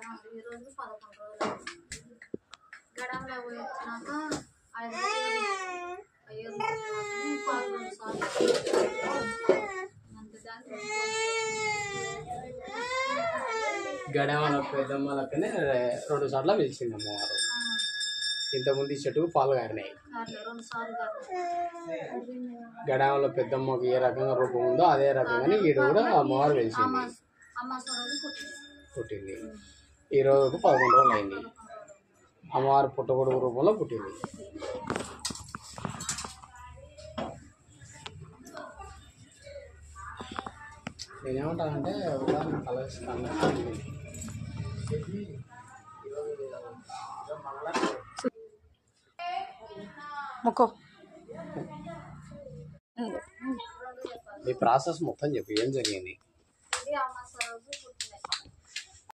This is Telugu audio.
ఈరోజు 11 రోజులు గడంలో పోయి వచ్చినాక 5 గడమల పెద్దమ్మలకనే 2 సార్లు పిలిచింది అమ్మవారు. ఇంతకుముందు ఈ చెట్టుకు పాలు గారినాయి. గడమల పెద్దమ్మకి ఏ రకంగా రూపం ఉందో అదే రకంగానే ఈడు కూడా అమ్మవారు పిలిచింది, పుట్టింది. ఈ రోజుకు 11 రోజులు అయింది. అమ్మవారు పుట్టగొడుగు రూపంలో పుట్టింది. నేనేమంటానంటే ఉదాహరణ కలస్తాను. ఈ ప్రాసెస్ మొత్తం చెప్పు, ఏం జరిగింది?